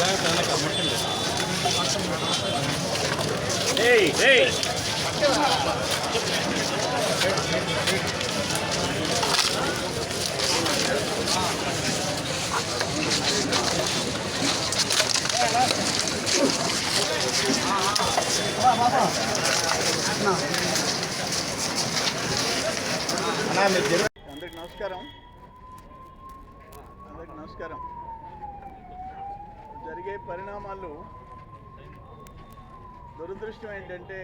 అందరికి నమస్కారం. జరిగే పరిణామాలు దురదృష్టం ఏంటంటే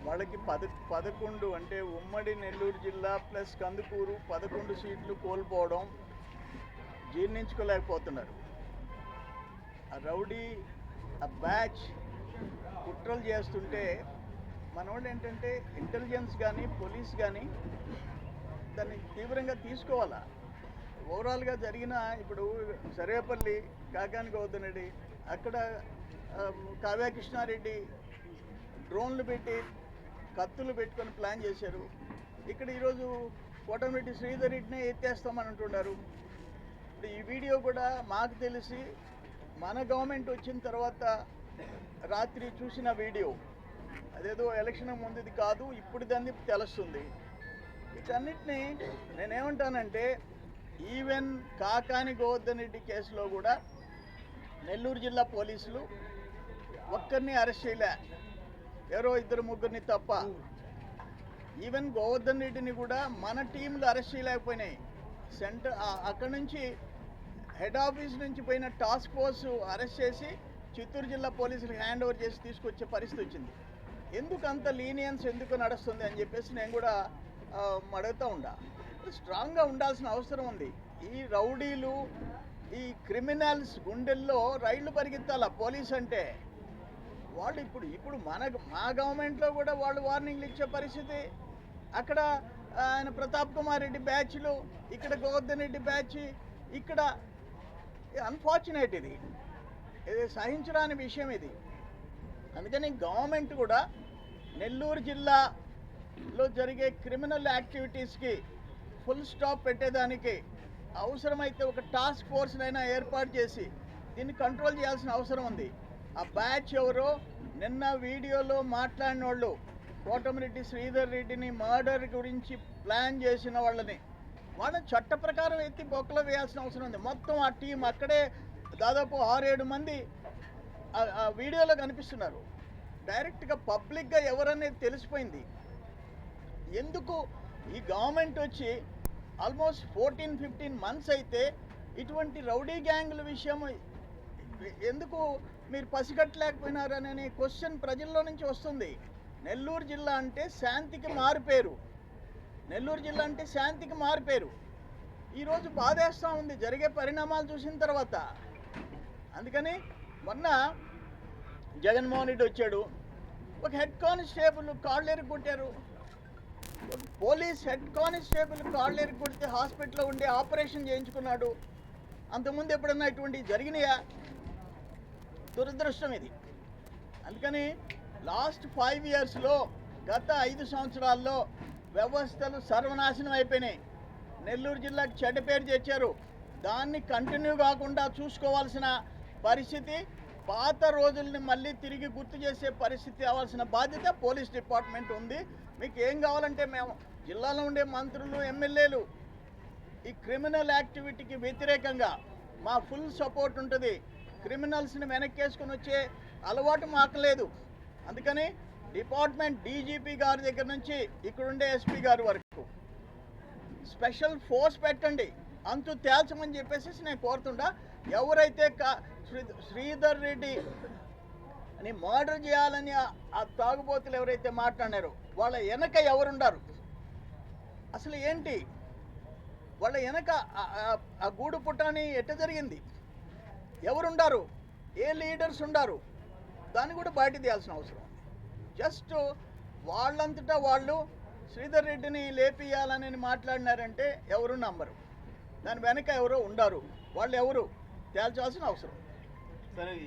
వాళ్ళకి 11 అంటే ఉమ్మడి నెల్లూరు జిల్లా ప్లస్ కందుకూరు 11 సీట్లు కోల్పోవడం జీర్ణించుకోలేకపోతున్నారు. ఆ రౌడీ ఆ బ్యాచ్ కుట్రలు చేస్తుంటే మనోళ్ళు ఏంటంటే ఇంటెలిజెన్స్ కానీ పోలీస్ కానీ దాన్ని తీవ్రంగా తీసుకోవాలా. ఓవరాల్గా జరిగిన ఇప్పుడు సర్వేపల్లి కాకాని గౌతమ్ రెడ్డి అక్కడ కావ్య కృష్ణారెడ్డి డ్రోన్లు పెట్టి కత్తులు పెట్టుకొని ప్లాన్ చేశారు. ఇక్కడ ఈరోజు కోటమిరెడ్డి శ్రీధర్ రెడ్డినే ఎత్తేస్తామని అంటున్నారు. ఇప్పుడు ఈ వీడియో కూడా మాకు తెలిసి మన గవర్నమెంట్ వచ్చిన తర్వాత రాత్రి చూసిన వీడియో, అదేదో ఎలక్షన్ ముందుది కాదు, ఇప్పుడు దాన్ని తెలుస్తుంది. వీటన్నిటినీ నేనేమంటానంటే ఈవెన్ కాకాని గోవర్ధన్ రెడ్డి కేసులో కూడా నెల్లూరు జిల్లా పోలీసులు ఒక్కరిని అరెస్ట్ చేయలే, ఎవరో 2-3 తప్ప. ఈవెన్ గోవర్ధన్ రెడ్డిని కూడా మన టీంలు అరెస్ట్ చేయలేకపోయినాయి. అక్కడి నుంచి హెడ్ ఆఫీస్ నుంచి పోయిన టాస్క్ ఫోర్స్ అరెస్ట్ చేసి చిత్తూరు జిల్లా పోలీసులకు హ్యాండ్ ఓవర్ చేసి తీసుకొచ్చే పరిస్థితి వచ్చింది. ఎందుకు అంత లీనియన్స్ ఎందుకు నడుస్తుంది అని చెప్పేసి నేను కూడా అడుగుతూ ఉండా. స్ట్రాంగ్గా ఉండాల్సిన అవసరం ఉంది. ఈ రౌడీలు ఈ క్రిమినల్స్ గుండెల్లో రైళ్లు పరిగెత్తాల పోలీస్ అంటే. వాళ్ళు ఇప్పుడు మా గవర్నమెంట్లో కూడా వాళ్ళు వార్నింగ్లు ఇచ్చే పరిస్థితి. అక్కడ ఆయన ప్రతాప్ కుమార్ రెడ్డి బ్యాచ్లు, ఇక్కడ గోవర్ధన్ రెడ్డి బ్యాచ్, ఇక్కడ అన్ఫార్చునేట్. ఇది సహించరాని విషయం ఇది. అందుకని గవర్నమెంట్ కూడా నెల్లూరు జిల్లాలో జరిగే క్రిమినల్ యాక్టివిటీస్కి ఫుల్ స్టాప్ పెట్టేదానికి అవసరమైతే ఒక టాస్క్ ఫోర్స్నైనా ఏర్పాటు చేసి దీన్ని కంట్రోల్ చేయాల్సిన అవసరం ఉంది. ఆ బ్యాచ్ ఎవరో నిన్న వీడియోలో మాట్లాడిన వాళ్ళు కోటమిరెడ్డి శ్రీధర్ రెడ్డిని మర్డర్ గురించి ప్లాన్ చేసిన వాళ్ళని చట్ట ప్రకారం ఎత్తి బొక్కలో వేయాల్సిన అవసరం ఉంది. మొత్తం ఆ టీం అక్కడే దాదాపు 6-7 మంది ఆ వీడియోలో కనిపిస్తున్నారు. డైరెక్ట్గా పబ్లిక్గా ఎవరనేది తెలిసిపోయింది. ఎందుకు ఈ గవర్నమెంట్ వచ్చి ఆల్మోస్ట్ 14-15 మంత్స్ అయితే ఇటువంటి రౌడీ గ్యాంగుల విషయం ఎందుకు మీరు పసిగట్టలేకపోయినారనే క్వశ్చన్ ప్రజల్లో నుంచి వస్తుంది. నెల్లూరు జిల్లా అంటే శాంతికి మారుపేరు. ఈరోజు బాధేస్తూ ఉంది జరిగే పరిణామాలు చూసిన తర్వాత. అందుకని మొన్న జగన్మోహన్ రెడ్డి వచ్చాడు, ఒక హెడ్ కానిస్టేబుల్ కాళ్ళు ఎరగొట్టారు. పోలీస్ హెడ్ కానిస్టేబుల్ కాళ్ళు ఎరగొడితే హాస్పిటల్లో ఉండి ఆపరేషన్ చేయించుకున్నాడు. అంతకుముందు ఎప్పుడన్నా ఇటువంటి జరిగినాయా? దురదృష్టం ఇది. అందుకని లాస్ట్ 5 ఇయర్స్లో గత 5 సంవత్సరాల్లో వ్యవస్థలు సర్వనాశనం అయిపోయినాయి. నెల్లూరు జిల్లాకి చెడ్డ పేరు తెచ్చారు. దాన్ని కంటిన్యూ కాకుండా చూసుకోవాల్సిన పరిస్థితి, పాత రోజుల్ని మళ్ళీ తిరిగి గుర్తు చేసే పరిస్థితి అవ్వాల్సిన బాధ్యత పోలీస్ డిపార్ట్మెంట్ ఉంది. మీకు ఏం కావాలంటే మేము జిల్లాలో ఉండే మంత్రులు, ఎమ్మెల్యేలు ఈ క్రిమినల్ యాక్టివిటీకి వ్యతిరేకంగా మా ఫుల్ సపోర్ట్ ఉంటుంది. క్రిమినల్స్ని వెనక్కేసుకొని వచ్చే అలవాటు మాకు లేదు. అందుకని డిపార్ట్మెంట్ డీజీపీ గారి దగ్గర నుంచి ఇక్కడుండే ఎస్పీ గారి వరకు స్పెషల్ ఫోర్స్ పెట్టండి, అంతు తేల్చమని చెప్పేసి నేను కోరుతుండా. ఎవరైతే శ్రీధర్ రెడ్డి అని మర్డర్ చేయాలని ఆ తాగుబోతులు ఎవరైతే మాట్లాడారో వాళ్ళ వెనక ఎవరుండారు, అసలు ఏంటి వాళ్ళ వెనక ఆ గూడు పుటాని ఎట్ట జరిగింది, ఎవరుండారు, ఏ లీడర్స్ ఉండారు, దాన్ని కూడా బయట తీయాల్సిన అవసరం. జస్ట్ వాళ్ళంతటా వాళ్ళు శ్రీధర్ రెడ్డిని లేపియాలని మాట్లాడినారంటే ఎవరు నమ్మరు. దాని వెనక ఎవరో ఉండారు, వాళ్ళు ఎవరు తేల్చాల్సిన అవసరం. సరే, ఈ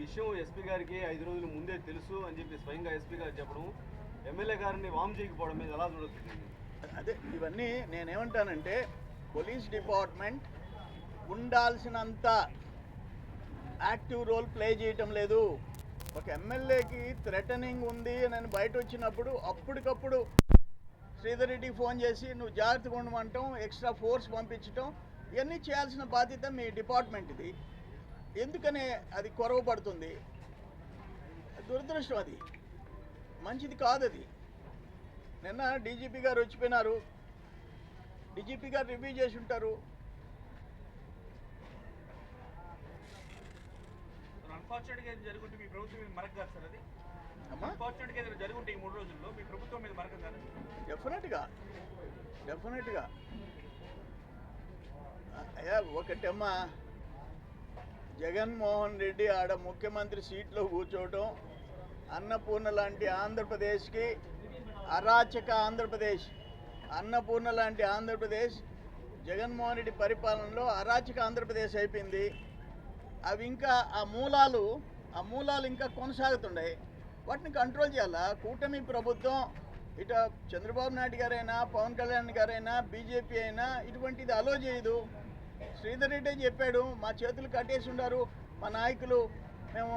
విషయం ఎస్పీ గారికి 5 రోజుల ముందే తెలుసు అని చెప్పి స్వయంగా ఎస్పీ గారు చెప్పడం, ఎమ్మెల్యే గారిని వామ్ చేయకపోవడం మీద ఎలా చూడొచ్చు? అదే ఇవన్నీ నేనేమంటానంటే పోలీస్ డిపార్ట్మెంట్ ఉండాల్సినంత యాక్టివ్ రోల్ ప్లే చేయటం లేదు. ఒక ఎమ్మెల్యేకి థ్రెటనింగ్ ఉంది అని బయట వచ్చినప్పుడు అప్పటికప్పుడు శ్రీధర్ రెడ్డికి ఫోన్ చేసి నువ్వు జాగ్రత్తగా ఉండమంటాం, ఎక్స్ట్రా ఫోర్స్ పంపించటం, ఇవన్నీ చేయాల్సిన బాధ్యత మీ డిపార్ట్మెంట్ది. ఎందుకని అది కొరవపడుతుంది? దురదృష్టం, అది మంచిది కాదు. అది నిన్న డీజీపీ గారు వచ్చిపోయినారు, డీజీపీ గారు రివ్యూ చేసి ఉంటారు. అన్ఫార్చునేట్గా ఏదైనా జరుగుంటే మీ ప్రభుత్వం మీద మరక కాదు సార్. అది అన్ఫార్చునేట్గా ఏదైనా జరుగుంటే ఈ 3 రోజుల్లో మీ ప్రభుత్వం మీద మరక కాదు. డెఫినెట్గా అయ్యా, ఒకటమ్మా, జగన్మోహన్ రెడ్డి ఆడ ముఖ్యమంత్రి సీట్లో కూర్చోవటం అన్నపూర్ణ లాంటి ఆంధ్రప్రదేశ్కి అరాచక ఆంధ్రప్రదేశ్. అన్నపూర్ణ లాంటి ఆంధ్రప్రదేశ్ జగన్మోహన్ రెడ్డి పరిపాలనలో అరాచక ఆంధ్రప్రదేశ్ అయిపోయింది. అవి ఇంకా ఆ మూలాలు ఇంకా కొనసాగుతున్నాయి. వాటిని కంట్రోల్ చేయాలా కూటమి ప్రభుత్వం. ఇట చంద్రబాబు నాయుడు గారైనా, పవన్ కళ్యాణ్ గారైనా, బీజేపీ అయినా ఇటువంటిది అలో చేయదు. శ్రీధర్ రెడ్డి చెప్పాడు, మా చేతులు కట్టేసి ఉన్నారు మా నాయకులు, మేము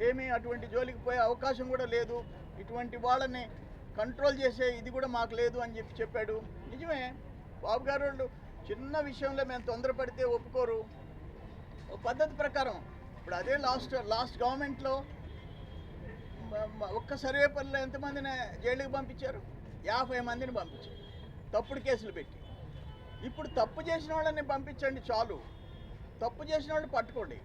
ఏమీ అటువంటి జోలికి పోయే అవకాశం కూడా లేదు, ఇటువంటి వాళ్ళని కంట్రోల్ చేసే ఇది కూడా మాకు లేదు అని చెప్పాడు. నిజమే, బాబు గారు వాళ్ళు చిన్న విషయంలో మేము తొందరపడితే ఒప్పుకోరు. ఒక పద్ధతి ప్రకారం ఇప్పుడు అదే లాస్ట్ గవర్నమెంట్లో ఒక్క సర్వేపల్లిలో ఎంతమందిని జైలుకి పంపించారు? 50 మందిని పంపించారు, తప్పుడు కేసులు పెట్టి. ఇప్పుడు తప్పు చేసిన వాళ్ళని పంపించండి చాలు, తప్పు చేసిన వాళ్ళు పట్టుకోండి.